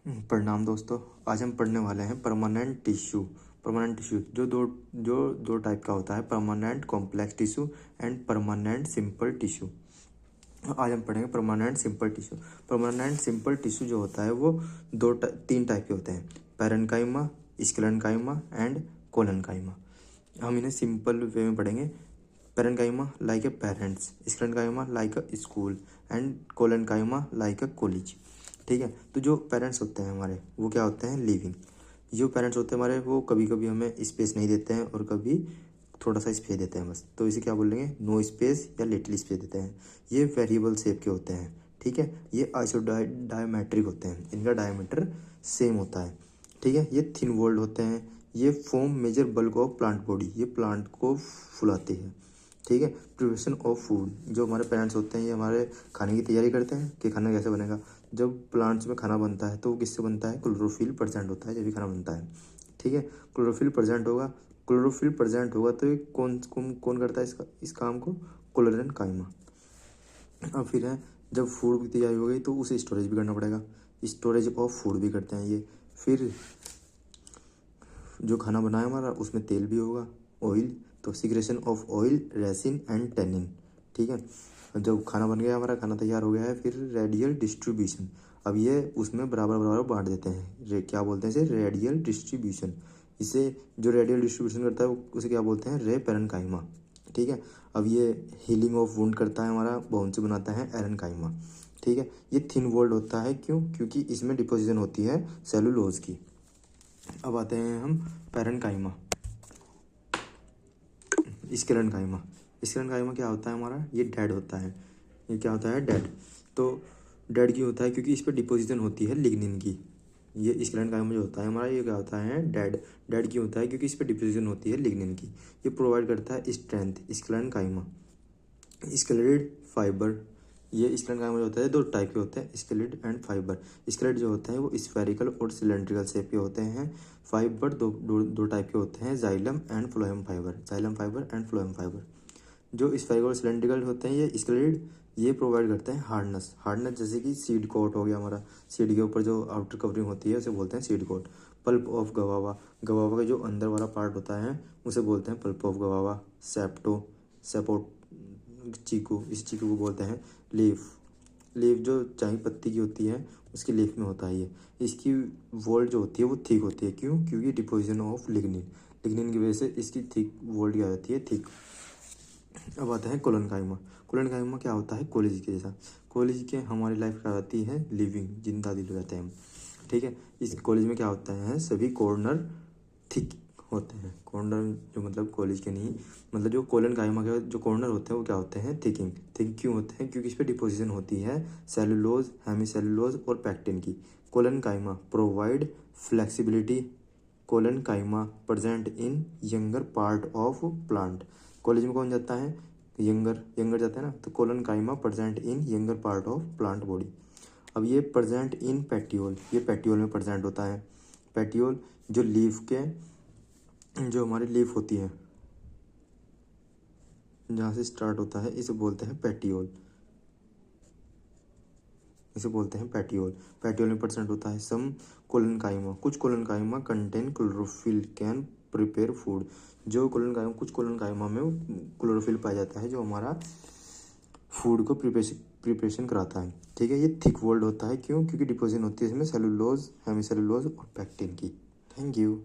प्रणाम दोस्तों। आज हम पढ़ने वाले हैं परमानेंट टिश्यू। परमानेंट टिश्यू जो दो टाइप का होता है, permanent complex tissue and permanent simple tissue. आज हम पढ़ेंगे permanent simple tissue. Permanent simple tissue जो होता है वो तीन टाइप के होते हैं, पैरेन्काइमा, स्क्लेरेन्काइमा एंड कोलेन्काइमा। हम इन्हें सिंपल वे में पढ़ेंगे। Parenchyma like a parents, sclerenchyma like a school and collenchyma like a college. ठीक है, तो जो पेरेंट्स होते हैं हमारे वो क्या होते हैं, लिविंग। जो पेरेंट्स होते हैं हमारे वो कभी कभी हमें स्पेस नहीं देते हैं और कभी थोड़ा सा स्पेस देते हैं बस, तो इसे क्या बोलेंगे, नो स्पेस या लिटिल स्पेस देते हैं। ये वेरिएबल शेप के होते हैं। ठीक है, ये डायमेट्रिक होते हैं, इनका डायमीटर सेम होता है। ठीक है, ये थिन वॉल्ड होते हैं। ये form major bulk of plant body, ये प्लांट को फुलाते हैं। ठीक है, प्रिपरेशन ऑफ फूड, जो हमारे पेरेंट्स होते हैं ये हमारे खाने की तैयारी करते हैं कि खाना कैसे बनेगा। जब प्लांट्स में खाना बनता है तो वो किससे बनता है, क्लोरोफिल प्रेजेंट होता है जब भी खाना बनता है। ठीक है, क्लोरोफिल प्रेजेंट होगा। क्लोरोफिल प्रेजेंट होगा तो ये कौन कौन कौन करता है इस काम को, क्लोरेन्काइमा। अब फिर है, जब फूड की तैयारी हो गई तो उसे स्टोरेज भी करना पड़ेगा, स्टोरेज ऑफ फूड भी करते हैं ये। फिर जो खाना बनाया हमारा उसमें तेल भी होगा, ऑयल, तो secretion of oil, resin and tannin. ठीक है, जब खाना बन गया हमारा, खाना तैयार हो गया है, फिर रेडियल डिस्ट्रीब्यूशन। अब ये उसमें बराबर बराबर बांट देते हैं, क्या बोलते हैं इसे, रेडियल डिस्ट्रीब्यूशन। इसे जो रेडियल डिस्ट्रीब्यूशन करता है उसे क्या बोलते हैं, रे पैरेन्काइमा। ठीक है, अब ये हीलिंग ऑफ वुंड करता है हमारा, बोन से बनाता है एरेन्काइमा। ठीक है, ये थिन वॉल्ड होता है, क्यों, क्योंकि इसमें डिपोजिशन होती है सेलुलोज की। अब आते हैं हम पैरेन्काइमा, स्क्लेरेन्काइमा। स्क्लेरेन्काइमा क्या होता है हमारा, ये डेड होता है। ये क्या होता है, डेड। तो डेड क्यों होता है, क्योंकि इस पर डिपोजिशन होती है लिग्निन की। ये स्क्लेरेन्काइमा जो होता है हमारा, ये क्या होता है, डेड। डेड क्यों होता है, क्योंकि इस पर डिपोजिशन होती है लिग्निन की। ये प्रोवाइड करता है स्ट्रेंथ, स्क्लेरेन्काइमा। स्केलेटेड फाइबर, ये स्क्लेरेन्काइमा जो होता है दो टाइप के होते हैं, स्केलेट एंड फाइबर। स्केलेट जो होते हैं वो स्फेरिकल और सिलेंड्रिकल शेप के होते हैं। फाइबर दो टाइप के होते हैं, xylem and phloem fibre, xylem fibre and phloem fibre. जो स्फेरिकल और सिलेंड्रिकल होते हैं ये स्केलेट, ये प्रोवाइड करते हैं हार्डनेस। हार्डनेस जैसे कि सीड कोट हो गया हमारा, सीड के ऊपर जो आउटर कवरिंग होती है उसे बोलते हैं seed coat. Pulp of guava, guava का जो अंदर वाला पार्ट होता है उसे बोलते हैं पल्प ऑफ गवावा। सेप्टो, सेपोट चीकू, इस चीकू को बोलते हैं लीफ। लीफ जो चाय पत्ती की होती है उसकी लीफ में होता है ये। इसकी वोल्ट जो होती है वो थिक होती है, क्यों, क्योंकि डिपोजिशन ऑफ लिग्निन, लिग्निन की वजह से इसकी थिक वोल्ट क्या होती है, थिक। अब आता है कोलेन्काइमा। कोलेन्काइमा क्या होता है, कॉलेज के जैसा। कॉलेज के हमारी लाइफ क्या होती है, लिविंग, जिंदा दिल रहते हैं हम। ठीक है, इस कॉलेज में क्या होता है, सभी कॉर्नर थिक होते हैं। कॉर्नर जो मतलब कॉलेज के नहीं, मतलब जो कोलेन्काइमा के जो कॉर्नर होते हैं वो क्या होते हैं, थिकिंग। थिक क्यों होते हैं, क्योंकि इस पर डिपोजिशन होती है सेलुलोज, हेमीसेलुलोज और पैक्टिन की। Collenchyma provide flexibility. Collenchyma present in younger part of plant. College में कौन जाता है, यंगर, यंगर जाता है ना, तो collenchyma present in younger part of plant body. अब ये प्रेजेंट इन पेटियोल, ये पेटियोल में प्रेजेंट होता है। पेटियोल जो लीफ के, जो हमारी लीफ होती है जहाँ से स्टार्ट होता है इसे बोलते हैं पेटियोल, इसे बोलते हैं पेटियोल। पेटियोल में परसेंट होता है सम कोलेन्काइमा, कुछ collenchyma contain chlorophyll can prepare food. जो कोलेन्काइमा, कुछ कोलेन्काइमा में क्लोरोफिल पाया जाता है जो हमारा फूड को प्रिपरेशन कराता है। ठीक है, ये थिक वॉल्ड होता है, क्यों, क्योंकि डिपोजिशन होती है इसमें सेलुलोज, हेमीसेलुलोज और पैक्टिन की। Thank you.